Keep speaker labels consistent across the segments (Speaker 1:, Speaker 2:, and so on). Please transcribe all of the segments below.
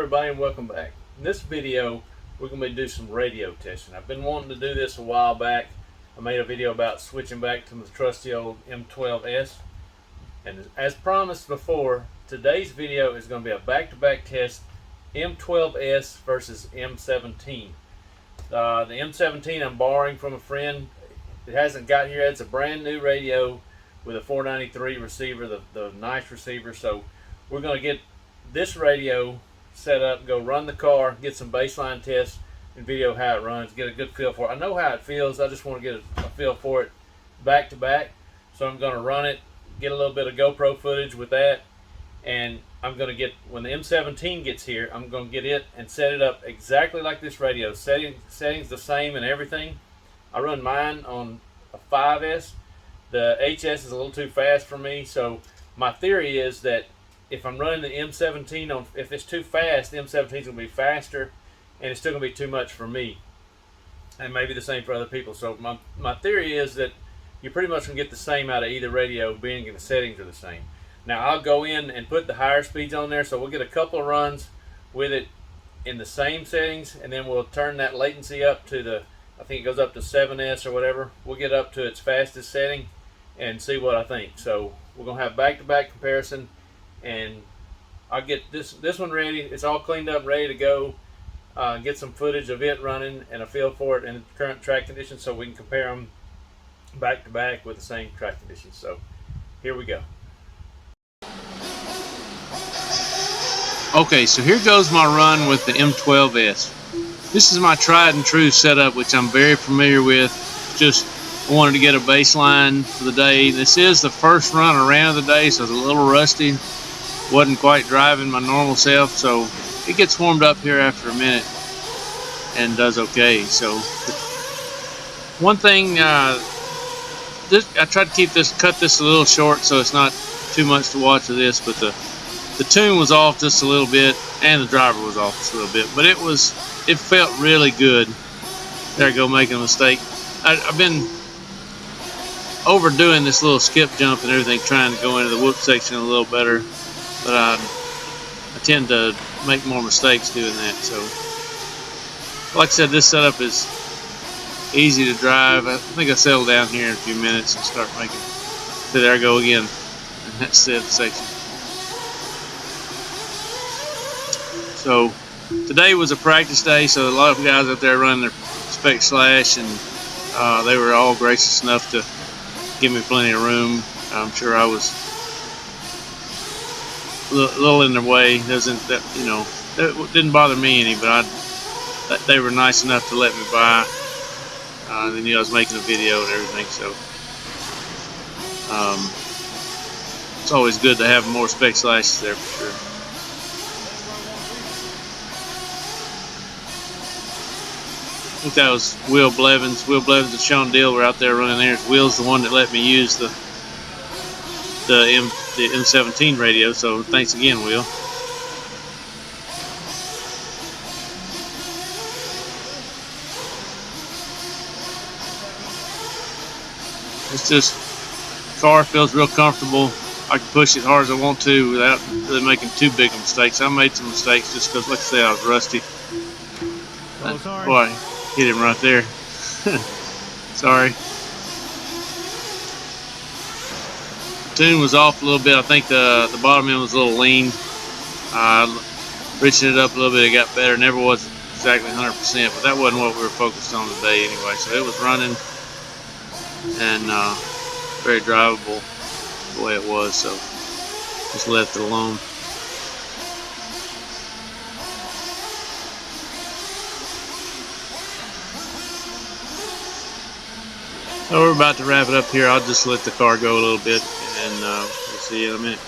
Speaker 1: everybody, and welcome back. In this video, we're going to do some radio testing. I've been wanting to do this a while back. I made a video about switching back to the trusty old M12S. And as promised before, today's video is going to be a back-to-back test, M12S versus M17. The M17 I'm borrowing from a friend. It hasn't got here yet. It's a brand new radio with a 493 receiver, the nice receiver. So we're going to get this radio set up, go run the car, get some baseline tests, and video how it runs, get a good feel for it. I know how it feels. I just want to get a feel for it back to back. So I'm going to run it, get a little bit of GoPro footage with that, and I'm going to get, when the M17 gets here, I'm going to get it and set it up exactly like this radio. Settings the same and everything. I run mine on a 5S. The HS is a little too fast for me, so my theory is that if I'm running the M17 on, if it's too fast, the M17 is going to be faster, and it's still going to be too much for me, and maybe the same for other people. So my theory is that you're pretty much going to get the same out of either radio, being the settings are the same. Now I'll go in and put the higher speeds on there, so we'll get a couple of runs with it in the same settings, and then we'll turn that latency up to the, I think it goes up to 7S or whatever. We'll get up to its fastest setting and see what I think. So we're going to have back-to-back comparison, and I'll get this one ready. It's all cleaned up, ready to go. Get some footage of it running and a feel for it in current track conditions, so we can compare them back to back with the same track conditions. So here we go.
Speaker 2: Okay, so here goes my run with the M12S. This is my tried and true setup, which I'm very familiar with. Just wanted to get a baseline for the day. This is the first run around of the day, so it's a little rusty. Wasn't quite driving my normal self, so it gets warmed up here after a minute and does okay. So one thing, I tried to cut this a little short so it's not too much to watch of this, but the tune was off just a little bit and the driver was off just a little bit, but it felt really good. There I go, making a mistake. I've been overdoing this little skip jump and everything, trying to go into the whoop section a little better, but I tend to make more mistakes doing that. So like I said, this setup is easy to drive. I think I'll settle down here in a few minutes and start making. So there I go again, and that's the section. So today was a practice day, so a lot of guys out there running their spec slash, and they were all gracious enough to give me plenty of room. I'm sure I was a little in their way. That didn't bother me any, but they were nice enough to let me by. They knew I was making a video and everything, so it's always good to have more spec slashes there for sure. I think that was Will Blevins. Will Blevins and Sean Dill were out there running theirs. Will's the one that let me use the M17 radio, so thanks again, Will. It's just, car feels real comfortable. I can push it hard as I want to without really making too big of mistakes. I made some mistakes just because, like I said, I was rusty.
Speaker 3: Oh, sorry.
Speaker 2: Boy, hit him right there. Sorry. Tune was off a little bit. I think the bottom end was a little lean. Reaching it up a little bit, it got better. Never was exactly 100%, but that wasn't what we were focused on today anyway. So it was running and very drivable the way it was. So just left it alone. So we're about to wrap it up here. I'll just let the car go a little bit, and we'll see you in a minute.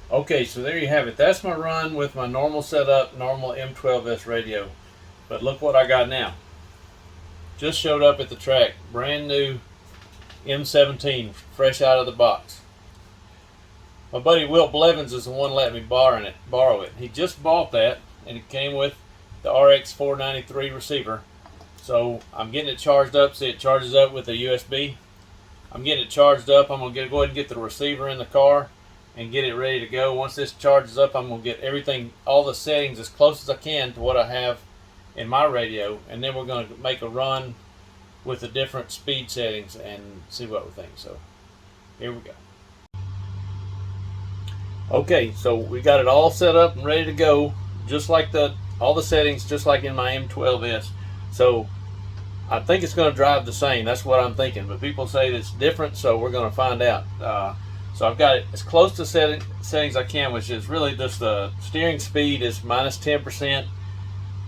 Speaker 1: Okay, so there you have it. That's my run with my normal setup, normal M12S radio. But look what I got now. just showed up at the track. Brand new M17, fresh out of the box. My buddy Will Blevins is the one letting me borrow it. He just bought that, and it came with the RX 493 receiver. So I'm getting it charged up. See, it charges up with a USB. I'm getting it charged up. I'm going to go ahead and get the receiver in the car and get it ready to go. Once this charges up, I'm going to get everything, all the settings as close as I can to what I have in my radio, and then we're going to make a run with the different speed settings and see what we think. So here we go. Okay, so we got it all set up and ready to go, just like all the settings, just like in my M12S. So I think it's going to drive the same. That's what I'm thinking. But people say it's different, so we're going to find out. So I've got it as close to settings I can, which is really just the steering speed is minus 10%,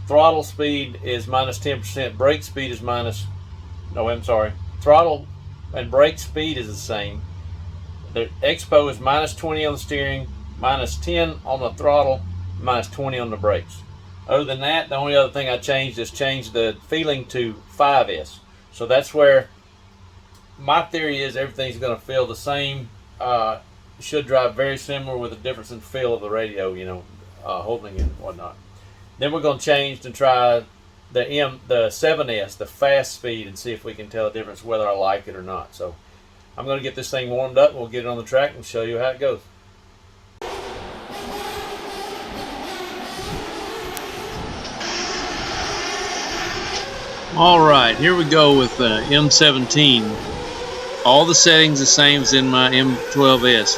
Speaker 1: throttle speed is minus 10%, brake speed is throttle and brake speed is the same. The expo is minus 20 on the steering, minus 10 on the throttle, minus 20 on the brakes. Other than that, the only other thing I changed is change the feeling to 5S. So that's where my theory is everything's going to feel the same. Should drive very similar with a difference in feel of the radio, holding it and whatnot. Then we're going to change and try the 7S, the fast speed, and see if we can tell the difference whether I like it or not. So I'm going to get this thing warmed up. We'll get it on the track and show you how it goes.
Speaker 2: All right, here we go with the M17. All the settings the same as in my M12S.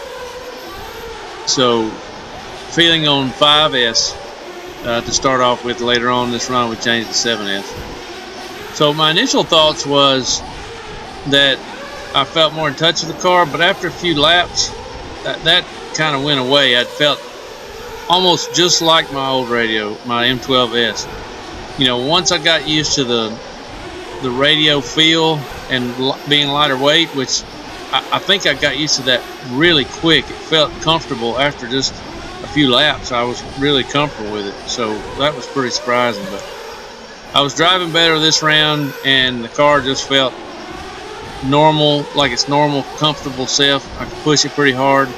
Speaker 2: So feeling on 5S to start off with. Later on this run we changed to 7S. So my initial thoughts was that I felt more in touch with the car, but after a few laps that kind of went away. I felt almost just like my old radio, my M12S. Once I got used to the radio feel and being lighter weight, which I think I got used to that really quick. It felt comfortable after just a few laps. I was really comfortable with it, so that was pretty surprising. But I was driving better this round, and the car just felt normal, like its normal, comfortable self. I could push it pretty hard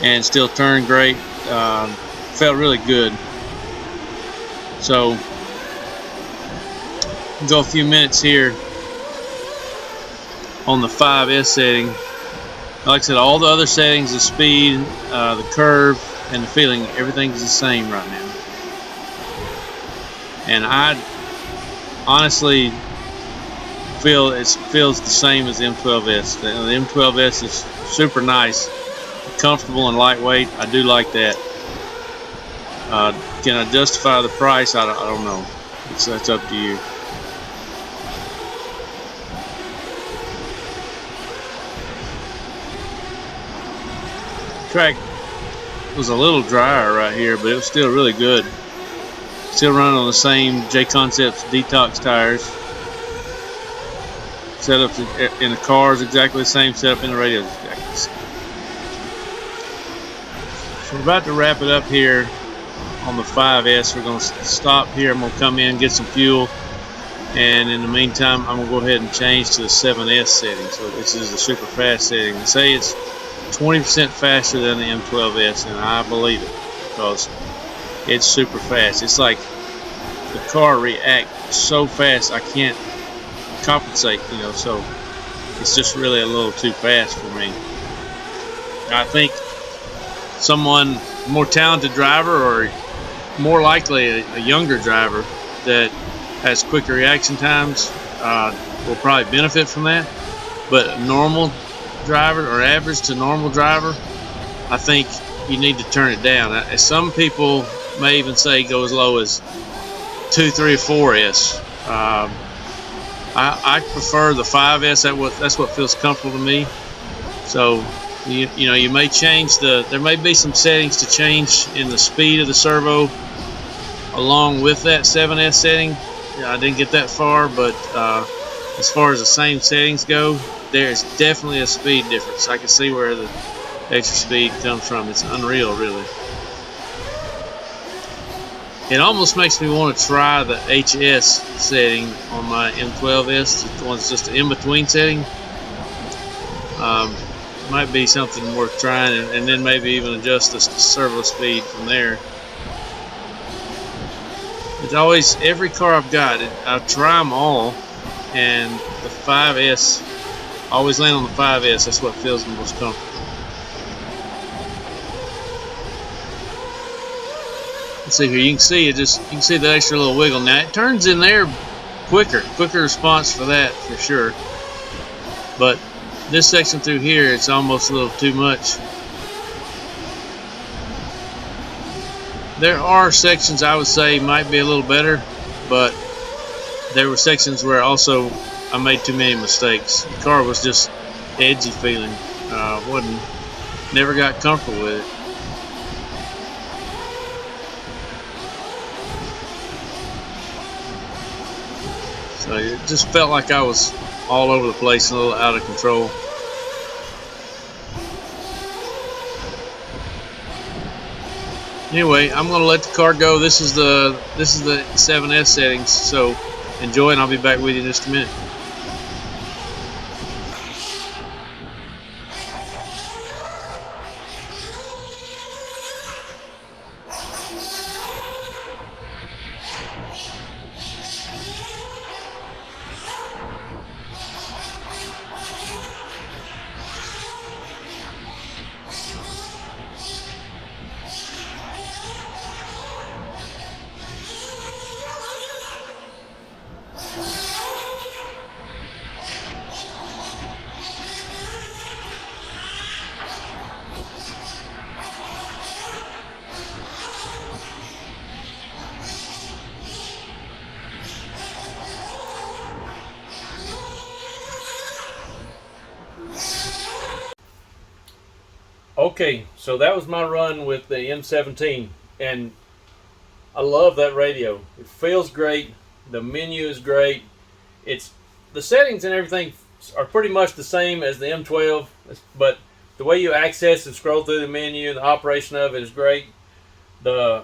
Speaker 2: and still turn great. Felt really good. So go a few minutes here on the 5S setting. Like I said, all the other settings, the speed, the curve, and the feeling, everything's the same right now. And I honestly feel it feels the same as the M12S. The M12S is super nice, comfortable and lightweight. I do like that. Can I justify the price? I don't know. That's up to you. Track was a little drier right here, but it was still really good. Still running on the same J Concepts Detox tires. Setup in the car is exactly the same. Setup in the radio is exactly the same. So we're about to wrap it up here on the 5S. We're going to stop here. I'm going to come in, get some fuel, and in the meantime I'm going to go ahead and change to the 7S setting. So this is the super fast setting. They say it's 20% faster than the M12S, and I believe it because it's super fast. It's like the car reacts so fast I can't compensate, so it's just really a little too fast for me. I think someone more talented driver, or more likely a younger driver that has quicker reaction times, will probably benefit from that. But a normal driver, or average to normal driver, I think you need to turn it down. Some people may even say go as low as 2, 3, or 4S. I prefer the 5S. That's what feels comfortable to me. So you may change there may be some settings to change in the speed of the servo along with that 7S setting. I didn't get that far, but as far as the same settings go, there's definitely a speed difference. I can see where the extra speed comes from. It's unreal, really. It almost makes me want to try the HS setting on my M12S. The one's just an in-between setting. Might be something worth trying, and then maybe even adjust the servo speed from there. It's always, every car I've got, I try them all, and the 5S, I always land on the 5S. That's what feels the most comfortable. Let's see here. You can see it. You can see the extra little wiggle. Now it turns in there quicker response for that for sure. But this section through here, it's almost a little too much. There are sections I would say might be a little better, but there were sections where also I made too many mistakes. The car was just edgy feeling. Never got comfortable with it. So it just felt like I was all over the place, a little out of control. Anyway, I'm going to let the car go. This is the 7S settings. So enjoy, and I'll be back with you in just a minute.
Speaker 1: Okay, so that was my run with the M17, and I love that radio. It feels great. The menu is great. The settings and everything are pretty much the same as the M12, but the way you access and scroll through the menu and the operation of it is great. The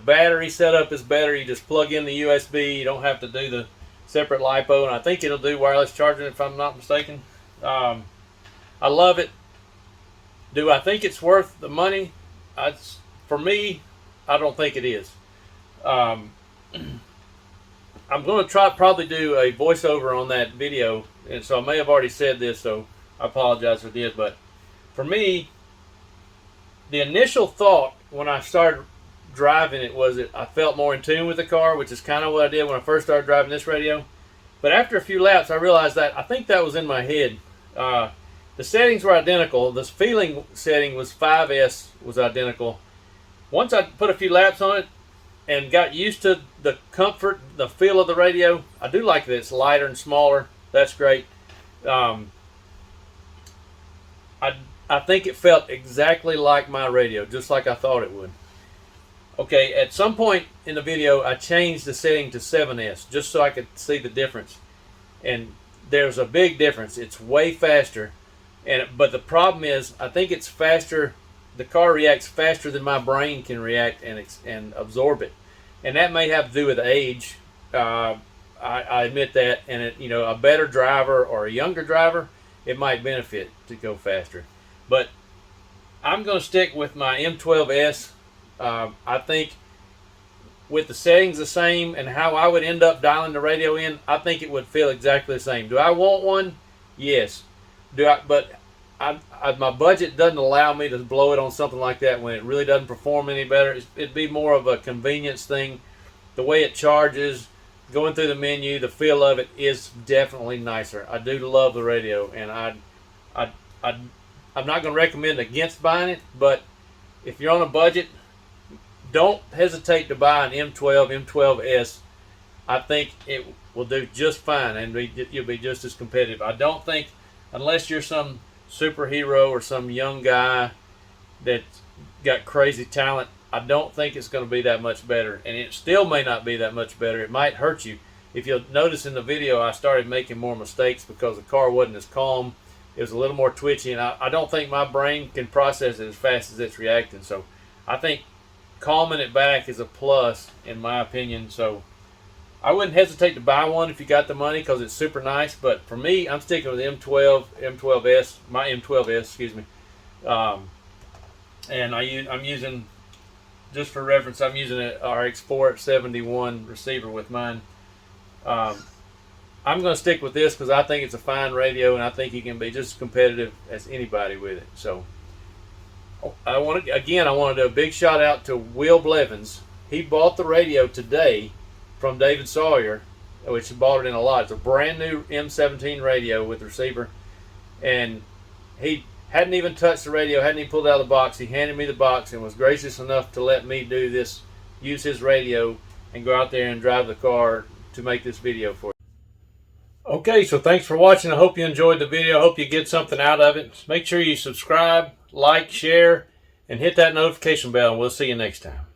Speaker 1: battery setup is better. You just plug in the USB. You don't have to do the separate LiPo, and I think it'll do wireless charging if I'm not mistaken. I love it. Do I think it's worth the money? For me, I don't think it is. I'm going to probably do a voiceover on that video, and so I may have already said this, so I apologize if I did. But for me, the initial thought when I started driving it was that I felt more in tune with the car, which is kind of what I did when I first started driving this radio. But after a few laps, I realized that I think that was in my head. The settings were identical. The feeling setting was 5S was identical. Once I put a few laps on it and got used to the comfort, the feel of the radio, I do like that it's lighter and smaller. That's great. I think it felt exactly like my radio, just like I thought it would. Okay, at some point in the video, I changed the setting to 7S just so I could see the difference. And there's a big difference. It's way faster. But the problem is, I think it's faster. The car reacts faster than my brain can react and absorb it, and that may have to do with age. I admit that, and a better driver or a younger driver, it might benefit to go faster. But I'm going to stick with my M12S. I think with the settings the same and how I would end up dialing the radio in, I think it would feel exactly the same. Do I want one? Yes. But my budget doesn't allow me to blow it on something like that when it really doesn't perform any better. It'd be more of a convenience thing. The way it charges, going through the menu, the feel of it is definitely nicer. I do love the radio, and I'm not going to recommend against buying it, but if you're on a budget, don't hesitate to buy an M12, M12S. I think it will do just fine, and you'll be just as competitive. I don't think, unless you're some superhero or some young guy that's got crazy talent, I don't think it's going to be that much better. And it still may not be that much better. It might hurt you. If you'll notice in the video, I started making more mistakes because the car wasn't as calm. It was a little more twitchy, and I don't think my brain can process it as fast as it's reacting. So I think calming it back is a plus in my opinion. So I wouldn't hesitate to buy one if you got the money because it's super nice. But for me, I'm sticking with the M12S, my M12S, excuse me. And I'm using, just for reference, I'm using an RX471 receiver with mine. I'm going to stick with this because I think it's a fine radio, and I think you can be just as competitive as anybody with it. So I want to do a big shout out to Will Blevins. He bought the radio today from David Sawyer, which he bought it in a lot. It's a brand new M17 radio with receiver, and he hadn't even touched the radio, hadn't even pulled it out of the box. He handed me the box and was gracious enough to let me do this, use his radio, and go out there and drive the car to make this video for you. Okay, so thanks for watching. I hope you enjoyed the video. I hope you get something out of it. Make sure you subscribe, like, share, and hit that notification bell, and we'll see you next time.